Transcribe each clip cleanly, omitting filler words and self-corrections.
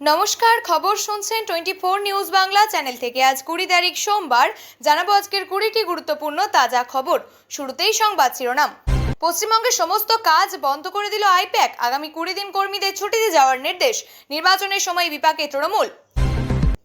নমস্কার, খবর শুনছেন 24 নিউজ বাংলা চ্যানেল থেকে। আজ 20 তারিখ সোমবার। জানাবো আজকের 20টি গুরুত্বপূর্ণ তাজা খবর। শুরুতেই সংবাদ শিরোনাম। পশ্চিমবঙ্গের সমস্ত কাজ বন্ধ করে দিল আইপ্যাক। আগামী 20 দিন কর্মীদের ছুটিতে যাওয়ার নির্দেশ। নির্বাচনের সময় বিপাকে তৃণমূল।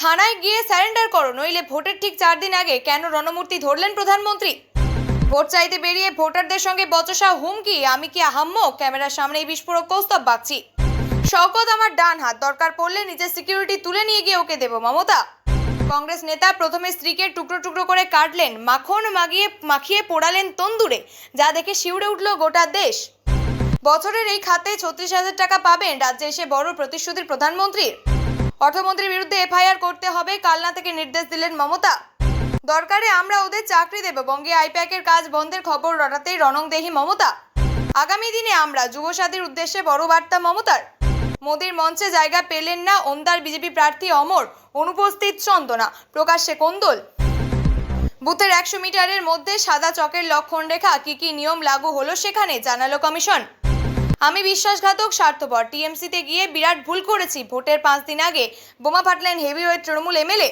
থানায় গিয়ে স্যারেন্ডার করো, নইলে ভোটের ঠিক 4 দিন আগে কেন রণমূর্তি ধরলেন প্রধানমন্ত্রী। ভোট চাইতে বেরিয়ে ভোটারদের সঙ্গে বচসা, হুমকি, আমি কি আহাম্মক। ক্যামেরার সামনেই বিস্ফোরক কৌস্তব বাগচি। শওকত আমার ডান হাত, দরকার পড়লে নিজের সিকিউরিটি তুলে নিয়ে গিয়ে ওকে দেব। মমতা। কংগ্রেস নেতা প্রথমে স্ত্রীকে টুকরো টুকরো করে কাটলেন, মাখন মাখিয়ে পোড়ালেন তন্দুরে, যা দেখে শিউরে উঠল গোটা দেশ। বছরের এই খাতে 36,000 টাকা পাবেন। রাজ্যে এসে বড় প্রতিশ্রুতির প্রধানমন্ত্রীর। অর্থমন্ত্রীর বিরুদ্ধে এফআইআর করতে হবে, কালনা থেকে নির্দেশ দিলেন মমতা। দরকারে আমরা ওদের চাকরি দেব। বঙ্গে আইপ্যাকের কাজ বন্ধের খবর রটাতেই রণংদেহী মমতা। আগামী দিনে আমরা যুবসাথীর উদ্দেশ্যে বড় বার্তা মমতার। মোদির মঞ্চে জায়গা পেলেন না ওমদার বিজেপি প্রার্থী অমর, অনুপস্থিত চন্দনা, প্রকাশ্যে কোন্দল। বুথের 100 মিটারের মধ্যে সাদা চকের লক্ষণ রেখা, কি নিয়ম লাগু হলো সেখানে, জানালো কমিশন। আমি বিশ্বাসঘাতক, স্বার্থপর, টিএমসিতে গিয়ে বিরাট ভুল করেছি। ভোটের 5 দিন আগে বোমা ফাটলেন হেভিওয়েট তৃণমূল এমএলএ।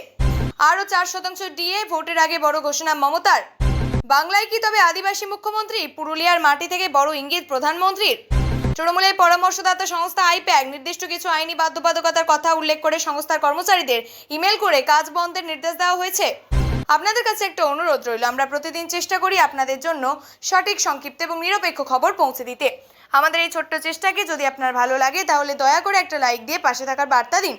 আরও 4% ডিএ, ভোটের আগে বড় ঘোষণা মমতার। বাংলায় কি তবে আদিবাসী মুখ্যমন্ত্রী? পুরুলিয়ার মাটি থেকে বড় ইঙ্গিত প্রধানমন্ত্রীর। তৃণমূলের পরামর্শদাতা সংস্থা আইপ্যাক নির্দিষ্ট কিছু আইনি বাধ্যবাধকতার কথা উল্লেখ করে সংস্থার কর্মচারীদের ইমেল করে কাজ বন্ধের নির্দেশ দেওয়া হয়েছে। আপনাদের কাছে একটা অনুরোধ রইল, আমরা প্রতিদিন চেষ্টা করি আপনাদের জন্য সঠিক, সংক্ষিপ্ত এবং নিরপেক্ষ খবর পৌঁছে দিতে। আমাদের এই ছোট্ট চেষ্টাকে যদি আপনার ভালো লাগে তাহলে দয়া করে একটা লাইক দিয়ে পাশে থাকার বার্তা দিন।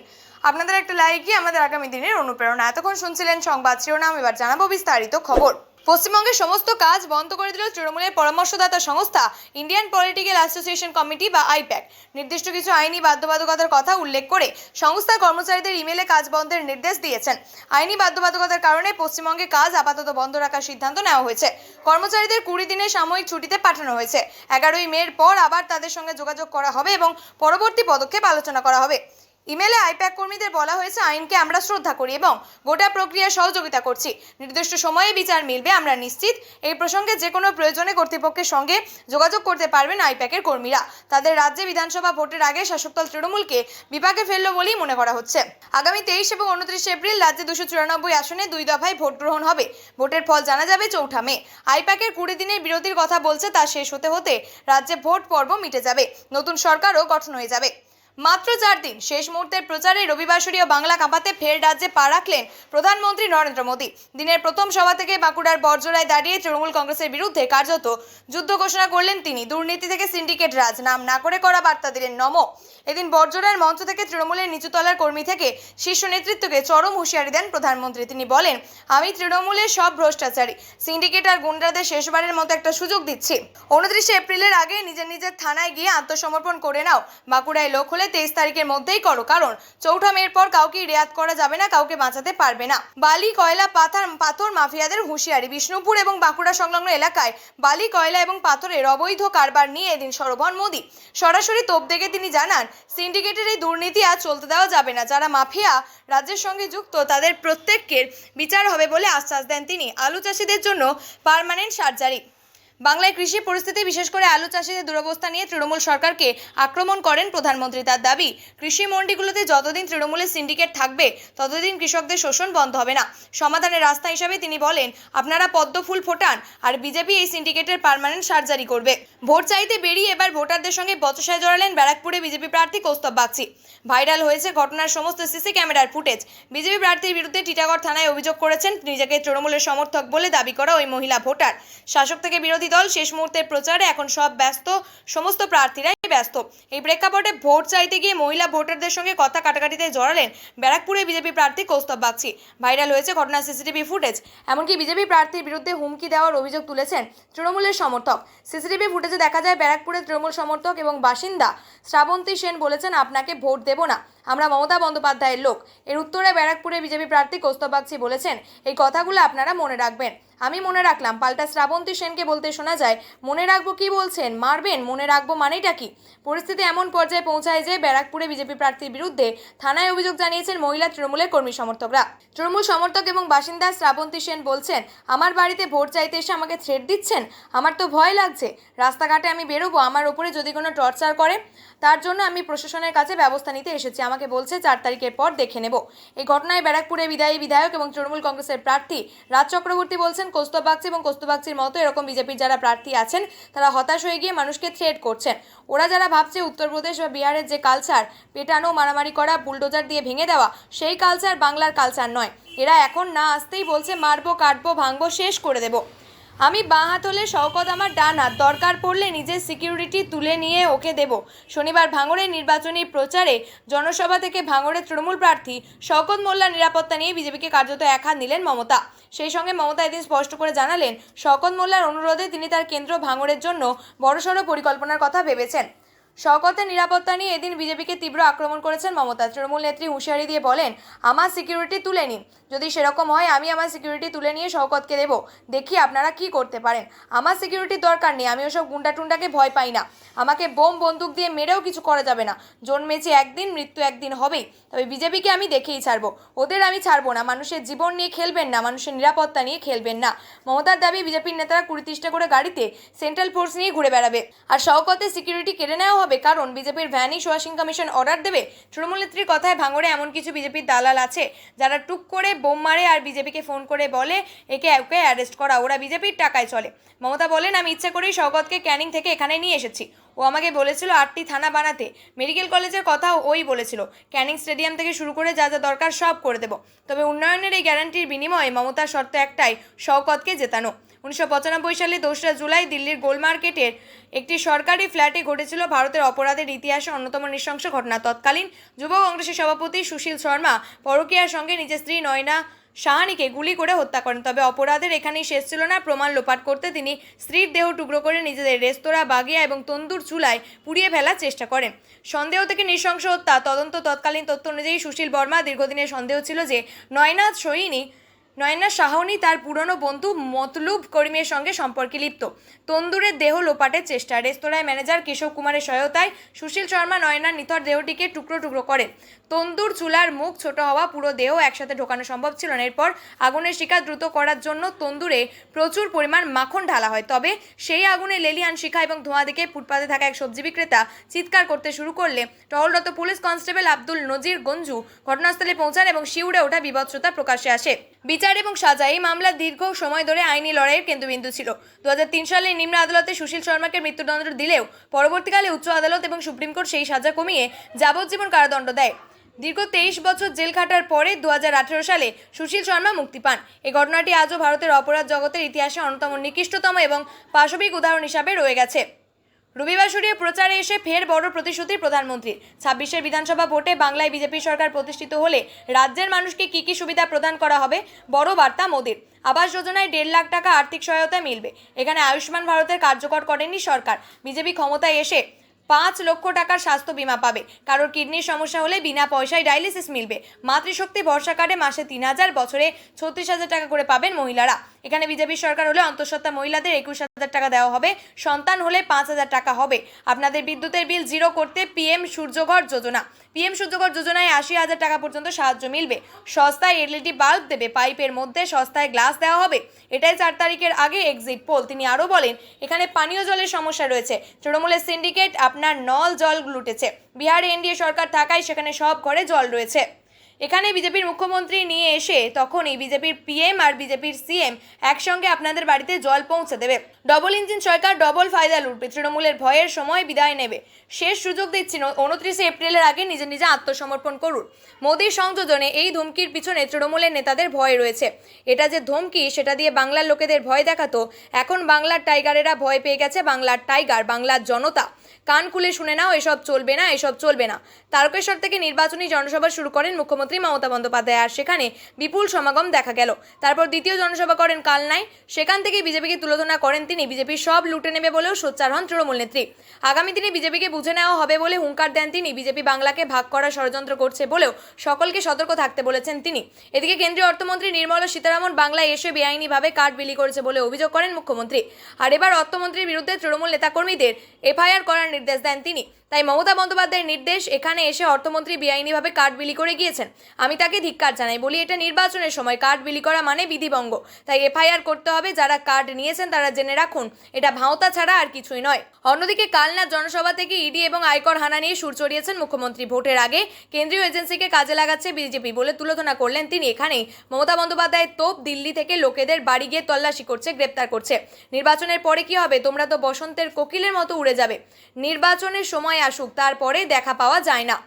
আপনাদের একটা লাইকই আমাদের আগামী দিনের অনুপ্রেরণা। এতক্ষণ শুনছিলেন সংবাদ শিরোনাম, এবার জানাবো বিস্তারিত খবর। পশ্চিমবঙ্গের সমস্ত কাজ বন্ধ করে দিল তৃণমূলের পরামর্শদাতা সংস্থা ইন্ডিয়ান পলিটিক্যাল অ্যাসোসিয়েশন কমিটি বা আইপ্যাক। নির্দিষ্ট কিছু আইনি বাধ্যবাধকতার কথা উল্লেখ করে সংস্থার কর্মচারীদের ইমেলে কাজ বন্ধের নির্দেশ দিয়েছেন। আইনি বাধ্যবাধকতার কারণে পশ্চিমবঙ্গে কাজ আপাতত বন্ধ রাখার সিদ্ধান্ত নেওয়া হয়েছে। কর্মচারীদের 20 দিনের সাময়িক ছুটিতে পাঠানো হয়েছে। 11ই মের পর আবার তাদের সঙ্গে যোগাযোগ করা হবে এবং পরবর্তী পদক্ষেপ আলোচনা করা হবে। ইমেলে আইপ্যাক কর্মীদের বলা হয়েছে, আইনকে আমরা শ্রদ্ধা করি এবং গোটা প্রক্রিয়ায় সহযোগিতা করছি। নির্দিষ্ট সময়ে বিচার মিলবে, আমরা নিশ্চিত। এই প্রসঙ্গে যে কোনো প্রয়োজনে কর্তৃপক্ষের সঙ্গে যোগাযোগ করতে পারবেন আইপ্যাকের কর্মীরা। তাদের রাজ্যে বিধানসভা ভোটের আগে শাসক দল তৃণমূলকে বিপাকে ফেলল বলেই মনে করা হচ্ছে। আগামী 23 এবং 29 এপ্রিল রাজ্যে 294 আসনে 2 দফায় ভোট গ্রহণ হবে। ভোটের ফল জানা যাবে 4 মে। আইপ্যাকের 20 দিনের বিরতির কথা বলছে, তা শেষ হতে হতে রাজ্যে ভোট পর্ব মিটে যাবে, নতুন সরকারও গঠন হয়ে যাবে। মাত্র 4 দিন, শেষ মুহূর্তের প্রচারে রবিবাসরীয় বাংলা কাঁপাতে ফের রাজ্যে পা রাখলেন প্রধানমন্ত্রী নরেন্দ্র মোদী। দিনের প্রথম সভা থেকে বাঁকুড়ার বড়জোড়ায় দাঁড়িয়ে তৃণমূল কংগ্রেসের বিরুদ্ধে কার্যত যুদ্ধ ঘোষণা করলেন তিনি। দুর্নীতি থেকে সিন্ডিকেট রাজ, নাম না করে করা বার্তা দিলেন নমো। এদিন বড়জোড়ার মঞ্চ থেকে তৃণমূলের নিচুতলার কর্মী থেকে শীর্ষ নেতৃত্বকে চরম হুঁশিয়ারি দেন প্রধানমন্ত্রী। তিনি বলেন, আমি তৃণমূলের সব ভ্রষ্টাচারী, সিন্ডিকেট আর গুন্ডাদের শেষবারের মতো একটা সুযোগ দিচ্ছি। 29 এপ্রিলের আগে নিজের থানায় গিয়ে আত্মসমর্পণ করে নাও। বাঁকুড়ায় লোক হলে 23 তারিখের মধ্যেই করো, কারণ 4 মের পর কাউকে রেয়াত করা যাবে না, কাউকে বাঁচাতে পারবে না। বালি, কয়লা, পাথর মাফিয়াদের হুঁশিয়ারি। বিষ্ণুপুর এবং বাঁকুড়া সংলগ্ন এলাকায় বালি, কয়লা এবং পাথরের অবৈধ কারবার নিয়ে এদিন সরব মোদী। সরাসরি তোপ দেখে তিনি জানান, সিন্ডিকেটের এই দুর্নীতি আর চলতে দেওয়া যাবে না। যারা মাফিয়া রাজ্যের সঙ্গে যুক্ত তাদের প্রত্যেকের বিচার হবে বলে আশ্বাস দেন তিনি। আলু চাষিদের জন্য পার্মানেন্ট সার্জারি। বাংলায় কৃষি পরিস্থিতি, বিশেষ করে আলু চাষিদের দুরবস্থা নিয়ে তৃণমূল সরকারকে আক্রমণ করেন প্রধানমন্ত্রী। তার দাবি, কৃষি মন্ডিগুলোতে যতদিন তৃণমূলের সিন্ডিকেট থাকবে ততদিন কৃষকদের শোষণ বন্ধ হবে না। সমাধানের রাস্তা হিসাবে তিনি বলেন, আপনারা পদ্ম ফুল ফোটান আর বিজেপি এই সিন্ডিকেটের পার্মানেন্ট সার্জারি করবে। ভোট চাইতে বেরিয়ে এবার ভোটারদের সঙ্গে বচসায় জড়ালেন ব্যারাকপুরে বিজেপি প্রার্থী কৌস্তব বাগচি। ভাইরাল হয়েছে ঘটনার সমস্ত সিসি ক্যামেরার ফুটেজ। বিজেপি প্রার্থীর বিরুদ্ধে টিটাগড় থানায় অভিযোগ করেছেন নিজেকে তৃণমূলের সমর্থক বলে দাবি করা ওই মহিলা ভোটার। শাসক থেকে বিরোধী দল শেষ মুহূর্তের প্রচারে এখন সব ব্যস্ত, সমস্ত প্রার্থীরাই ব্যস্ত। এই প্রেক্ষাপটে ভোট চাইতে গিয়ে মহিলা ভোটারদের সঙ্গে কথা কাটাকাটিতে জড়ালেন ব্যারাকপুরে বিজেপি প্রার্থী কৌস্তব বাগচি। ভাইরাল হয়েছে ঘটনার সিসিটিভি ফুটেজ। এমনকি বিজেপি প্রার্থীর বিরুদ্ধে হুমকি দেওয়ার অভিযোগ তুলেছেন তৃণমূলের সমর্থক। সিসিটিভি ফুটেজে দেখা যায় ব্যারাকপুরের তৃণমূল সমর্থক এবং বাসিন্দা শ্রাবন্তী সেন বলেছেন, আপনাকে ভোট দেব না, আমরা মমতা বন্দ্যোপাধ্যায়ের লোক। এর উত্তরে ব্যারাকপুরে বিজেপি প্রার্থী কৌস্তব বাগচি বলেছেন, এই কথাগুলো আপনারা মনে রাখবেন। আমি মনে রাখলাম। পাল্টা শ্রাবন্তী সেনকে বলতে শোনা যায়, মনে রাখবো কি বলছেন, মারবেন, মনে রাখবো মানেটা কি? পরিস্থিতি এমন পর্যায়ে পৌঁছায় যে ব্যারাকপুরে বিজেপি প্রার্থীর বিরুদ্ধে থানায় অভিযোগ জানিয়েছেন মহিলা তৃণমূলের কর্মী সমর্থকরা। তৃণমূল সমর্থক এবং বাসিন্দা শ্রাবন্তী সেন বলছেন, আমার বাড়িতে ভোট চাইতে এসে আমাকে থ্রেট দিচ্ছেন, আমার তো ভয় লাগছে। রাস্তাঘাটে আমি বেরোবো, আমার ওপরে যদি কোনো টর্চার করে, তার জন্য আমি প্রশাসনের কাছে ব্যবস্থা নিতে এসেছি। আমাকে বলছে 4 তারিখের পর দেখে নেব। এই ঘটনায় ব্যারাকপুরে বিদায়ী বিধায়ক এবং তৃণমূল কংগ্রেসের প্রার্থী রাজ চক্রবর্তী বলছেন, কৌস্তব বাগচি এবং কৌস্তব বাগচির মতো এরকম বিজেপির যারা প্রার্থী আছেন তারা হতাশ হয়ে গিয়ে মানুষকে থ্রেট করছেন। ওরা যারা ভাবছে উত্তরপ্রদেশ বা বিহারের যে কালচার, পেটানো, মারামারি করা, বুলডোজার দিয়ে ভেঙে দেওয়া, সেই কালচার বাংলার কালচার নয়। এরা এখন না আসতেই বলছে মারবো, কাটবো, ভাঙবো, শেষ করে দেবো। আমি বাঁ হাত হলে শওকত আমার ডান হাত, দরকার পড়লে নিজের সিকিউরিটি তুলে নিয়ে ওকে দেব। শনিবার ভাঙড়ের নির্বাচনী প্রচারে জনসভা থেকে ভাঙড়ের তৃণমূল প্রার্থী শওকত মোল্লার নিরাপত্তা নিয়ে বিজেপিকে কার্যত এক হাত নিলেন মমতা। সেই সঙ্গে মমতা এদিন স্পষ্ট করে জানালেন, শওকত মোল্লার অনুরোধে তিনি তার কেন্দ্র ভাঙড়ের জন্য বড়সড় পরিকল্পনার কথা ভেবেছেন। শওকতের নিরাপত্তা নিয়ে এদিন বিজেপিকে তীব্র আক্রমণ করেছেন মমতা। তৃণমূল নেত্রী হুঁশিয়ারি দিয়ে বলেন, আমার সিকিউরিটি তুলে নিন। যদি সেরকম হয় আমি আমার সিকিউরিটি তুলে নিয়ে শওকতকে দেবো, দেখি আপনারা কি করতে পারেন। আমার সিকিউরিটির দরকার নেই, আমি ওসব গুন্ডা টুন্ডাকে ভয় পাই না। আমাকে বোম বন্দুক দিয়ে মেরেও কিছু করা যাবে না। জন্মেছি একদিন, মৃত্যু একদিন হবেই। তবে বিজেপিকে আমি দেখেই ছাড়বো, ওদের আমি ছাড়বো না। মানুষের জীবন নিয়ে খেলবেন না, মানুষের নিরাপত্তা নিয়ে খেলবেন না। মমতার দাবি, বিজেপির নেতারা 20-30টা করে গাড়িতে সেন্ট্রাল ফোর্স নিয়ে ঘুরে বেড়াবে, আর শওকতের সিকিউরিটি কেড়ে নেওয়া হবে, কারণ বিজেপির ভ্যানিশ ওয়াশিং কমিশন অর্ডার দেবে। তৃণমূল নেত্রীর কথায় ভাঙড়ে এমন কিছু বিজেপির দালাল আছে যারা টুক করে বোম মারে আর বিজেপিকে ফোন করে বলে একে অ্যারেস্ট করা, ওরা বিজেপির টাকায় চলে। মমতা বলেন, আমি ইচ্ছা করেই শওকতকে ক্যানিং থেকে এখানে নিয়ে এসেছি। ও আমাকে বলেছিল 8টি থানা বানাতে, মেডিকেল কলেজের কথাও ওই বলেছিল। ক্যানিং স্টেডিয়াম থেকে শুরু করে যা যা দরকার সব করে দেব। তবে উন্নয়নের এই গ্যারান্টির বিনিময়ে মমতার শর্ত একটাই, শওকতকে জেতানো। 1995 সালে 2রা জুলাই দিল্লির গোল মার্কেটের একটি সরকারি ফ্ল্যাটে ঘটেছিল ভারতের অপরাধের ইতিহাসে অন্যতম নৃশংস ঘটনা। তৎকালীন যুব কংগ্রেসের সভাপতি সুশীল শর্মা পরকীয়ার সঙ্গে নিজের স্ত্রী নয়না সাহানিকে গুলি করে হত্যা করেন। তবে অপরাধের এখানেই শেষ ছিল না। প্রমাণ লোপাট করতে তিনি স্ত্রীর দেহ টুকরো করে নিজেদের রেস্তোরাঁ, বাগিয়া এবং তন্দুর চুলায় পুড়িয়ে ফেলার চেষ্টা করেন। সন্দেহ থেকে নৃশংস হত্যা। তদন্ত তৎকালীন তথ্য অনুযায়ী সুশীল বর্মা দীর্ঘদিনের সন্দেহ ছিল যে নয়না সাহনি তার পুরনো বন্ধু মতলুব করিমের সঙ্গে সম্পর্কে লিপ্ত। তন্দুরের দেহ লোপাটের চেষ্টা। রেস্তোরাঁয় ম্যানেজার কেশব কুমারের সহায়তায় সুশীল শর্মা নয়নার নিথর দেহটিকে টুকরো টুকরো করেন। তন্দুর চুলার মুখ ছোট হওয়া পুরো দেহ একসাথে ঢোকানো সম্ভব ছিল না। এরপর আগুনের শিখা দ্রুত করার জন্য তন্দুরে প্রচুর পরিমাণ মাখন ঢালা হয়। তবে সেই আগুনে লেলিহান শিখা এবং ধোঁয়া দেখে ফুটপাতে থাকা এক সবজি বিক্রেতা চিৎকার করতে শুরু করলে টহলরত পুলিশ কনস্টেবল আব্দুল নজির গঞ্জু ঘটনাস্থলে পৌঁছান এবং শিউরে ওঠা বিভৎসতা প্রকাশ্যে আসে। বিচার এবং সাজা। এই মামলা দীর্ঘ সময় ধরে আইনি লড়াইয়ের কেন্দ্রবিন্দু ছিল। 2003 সালে নিম্ন আদালতে সুশীল শর্মাকে মৃত্যুদণ্ড দিলেও পরবর্তীকালে উচ্চ আদালত এবং সুপ্রিম কোর্ট সেই সাজা কমিয়ে যাবজ্জীবন কারাদণ্ড দেয়। দীর্ঘ 23 বছর জেল খাটার পরে 2018 সালে সুশীল শর্মা মুক্তি পান। এই ঘটনাটি আজও ভারতের অপরাধ জগতের ইতিহাসে অন্যতম নিকৃষ্টতম এবং পাশবিক উদাহরণ হিসাবে রয়ে গেছে। রবিবার সূর্যে প্রচারে এসে ফের বড় প্রতিশ্রুতি প্রধানমন্ত্রীর। 26 বিধানসভা ভোটে বাংলায় বিজেপি সরকার প্রতিষ্ঠিত হলে রাজ্যের মানুষকে কি কি সুবিধা প্রদান করা হবে, বড় বার্তা মোদির। আবাস যোজনায় 1.5 লাখ টাকা আর্থিক সহায়তা মিলবে। এখানে আয়ুষ্মান ভারতের কার্যকর করেনি সরকার। বিজেপি ক্ষমতায় এসে 5 লক্ষ টাকার স্বাস্থ্য বীমা পাবে। কারোর কিডনির সমস্যা হলে বিনা পয়সায় ডায়ালিসিস মিলবে। মাতৃশক্তি ভরসা কার্ডে মাসে 3,000, বছরে 36,000 টাকা করে পাবেন মহিলারা। এখানে বিজেপি সরকার হলে অন্তঃসত্ত্বা মহিলাদের 21,000 টাকা দেওয়া হবে। সন্তান হলে 5,000 টাকা হবে। আপনাদের বিদ্যুতের বিল জিরো করতে পিএম সূর্যঘর যোজনা। পিএম সূর্যঘর যোজনায় 80,000 টাকা পর্যন্ত সাহায্য মিলবে। সস্তায় এলইডি বাল্ব দেবে। পাইপের মধ্যে সস্তায় গ্লাস দেওয়া হবে। এটাই 4 তারিখের আগে এক্সিট পোল। তিনি আরও বলেন, এখানে পানীয় জলের সমস্যা রয়েছে। তৃণমূলের সিন্ডিকেট আপনার নল জল লুটেছে। বিহারে এনডিএ সরকার থাকায় সেখানে সব ঘরে জল রয়েছে। এখানে বিজেপির মুখ্যমন্ত্রী নিয়ে এসে তখনই বিজেপির পিএম আর বিজেপির সিএম একসঙ্গে আপনাদের বাড়িতে জল পৌঁছে দেবে। ডবল ইঞ্জিন সরকার ডবল ফায়দা লুটবে। তৃণমূলের ভয়ের সময় বিদায় নেবে। শেষ সুযোগ দিচ্ছি, 29 এপ্রিলের আগে নিজে নিজে আত্মসমর্পণ করুন। মোদীর সংযোজনে এই ধমকির পিছনে তৃণমূলের নেতাদের ভয় রয়েছে। এটা যে ধমকি সেটা দিয়ে বাংলার লোকেদের ভয় দেখাতো, এখন বাংলার টাইগারেরা ভয় পেয়ে গেছে। বাংলার টাইগার, বাংলার জনতা কান খুলে শুনে নাও, এসব চলবে না, এসব চলবে না। তারকেশ্বর থেকে নির্বাচনী জনসভা শুরু করেন মুখ্যমন্ত্রী মুখ্যমন্ত্রী মমতা বন্দ্যোপাধ্যায়। আর সেখানে বিপুল সমাগম দেখা গেল। তারপর দ্বিতীয় জনসভা করেন কালনায়। সেখান থেকে বিজেপিকে তুলোধনা করেন তিনি। বিজেপি সব লুটে নেবে বলেও সোচ্চার হন তৃণমূল নেত্রী। আগামী দিনে বিজেপিকে বুঝে নেওয়া হবে বলে হুঙ্কার দেন তিনি। বিজেপি বাংলাকে ভাগ করার ষড়যন্ত্র করছে বলেও সকলকে সতর্ক থাকতে বলেছেন তিনি। এদিকে কেন্দ্রীয় অর্থমন্ত্রী নির্মলা সীতারামন বাংলায় এসে বেআইনিভাবে কার্ড বিলি করেছে বলে অভিযোগ করেন মুখ্যমন্ত্রী। আর এবার অর্থমন্ত্রীর বিরুদ্ধে তৃণমূল নেতাকর্মীদের এফআইআর করার নির্দেশ দেন তিনি। তাই মমতা বন্দ্যোপাধ্যায়ের নির্দেশ, এখানে এসে অর্থমন্ত্রী বেআইনিভাবে কার্ড বিলি করে গিয়েছেন। আমি তাকে ধিক্কার জানাই, বলি এটা নির্বাচনের সময় কার্ড বিলি করা মানে বিধিভঙ্গ। তাই এফআইআর করতে হবে। যারা কার্ড নিয়েছেন তারা জেনে রাখুন, এটা ভাঁওতা ছাড়া আর কিছুই নয়। অন্যদিকে কালনা জনসভা থেকে ইডি এবং আয়কর হানা নিয়ে সুর চড়িয়েছেন মুখ্যমন্ত্রী। ভোটের আগে কেন্দ্রীয় এজেন্সিকে কাজে লাগাচ্ছে বিজেপি বলে তুলোধনা করলেন তিনি। এখানেই মমতা বন্দ্যোপাধ্যায়ের তোপ, দিল্লি থেকে লোকেদের বাড়ি গিয়ে তল্লাশি করছে, গ্রেপ্তার করছে। নির্বাচনের পরে কি হবে? তোমরা তো বসন্তের কোকিলের মতো উড়ে যাবে। নির্বাচনের সময় আসুক, তারপরে দেখা পাওয়া যায় না।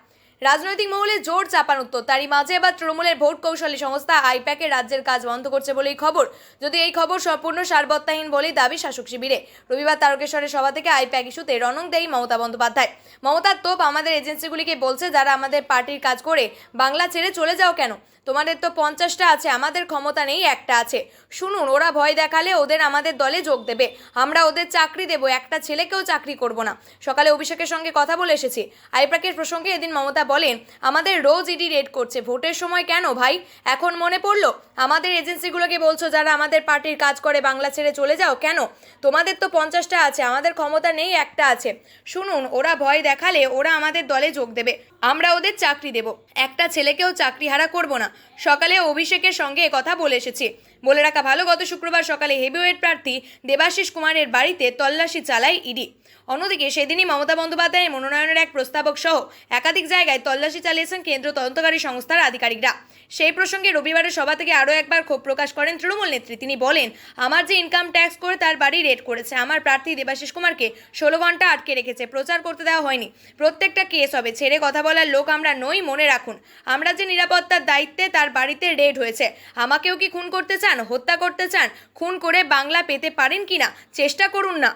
রাজনৈতিক মহলে জোর চাপানুত্তর। তারই মাঝে এবার তৃণমূলের ভোট কৌশলী সংস্থা আইপ্যাকে রাজ্যের কাজ বন্ধ করছে বলেই খবর। যদি এই খবর সম্পূর্ণ সারবত্তাহীন বলেই দাবি শাসক শিবিরে। রবিবার তারকেশ্বরের সভা থেকে আইপ্যাক ইস্যুতে রণং দেয় মমতা বন্দ্যোপাধ্যায়। মমতার তোপ, আমাদের এজেন্সিগুলিকে বলছে যারা আমাদের পার্টির কাজ করে বাংলা ছেড়ে চলে যাও কেন? তোমাদের তো 50টা আছে, আমাদের ক্ষমতা নেই, একটা আছে। শুনুন, ওরা ভয় দেখালে ওদের আমাদের দলে যোগ দেবে। আমরা ওদের চাকরি দেব, একটা ছেলেকেও চাকরি করব না। সকালে অভিষেকের সঙ্গে কথা বলে এসেছি। আইপ্যাকের প্রসঙ্গে এদিন মমতা বলেন, আমাদের রোজ ইডি রেড করছে, ভোটের সময় কেন ভাই? এখন মনে পড়লো? আমাদের এজেন্সিগুলোকে বলছো যারা আমাদের পার্টির কাজ করে বাংলা ছেড়ে চলে যাও কেন? তোমাদের তো 50টা আছে, আমাদের ক্ষমতা নেই, একটা আছে। শুনুন, ওরা ভয় দেখালে ওরা আমাদের দলে যোগ দেবে। আমরা ওদের চাকরি দেব, একটা ছেলেকেও চাকরিহারা করব না। সকালে অভিষেকের সঙ্গে কথা বলে এসেছি। বলে রাখা ভালো, গত শুক্রবার সকালে হেভিওয়েট প্রার্থী দেবাশিস কুমারের বাড়িতে তল্লাশি চালায় ইডি। অন্যদিকে সেদিনই মমতা বন্দ্যোপাধ্যায়ের মনোনয়নের এক প্রস্তাবক সহ একাধিক জায়গায় তল্লাশি চালিয়েছেন কেন্দ্রীয় তদন্তকারী সংস্থার আধিকারিকরা। সেই প্রসঙ্গে রবিবারের সভা থেকে আরও একবার ক্ষোভ প্রকাশ করেন তৃণমূল নেত্রী। তিনি বলেন, আমার যে ইনকাম ট্যাক্স করে তার বাড়ি রেড করেছে, আমার প্রার্থী দেবাশিস কুমারকে 16 ঘন্টা আটকে রেখেছে, প্রচার করতে দেওয়া হয়নি। প্রত্যেকটা কেস হবে, ছেড়ে কথা বলার লোক আমরা নই, মনে রাখুন। আমরা যে নিরাপত্তার দায়িত্বে তার বাড়িতে রেড হয়েছে। আমাকেও কি খুন করতে চান, হত্যা করতে চান? খুন করে বাংলা পেতে পারেন কিনা চেষ্টা করুন না।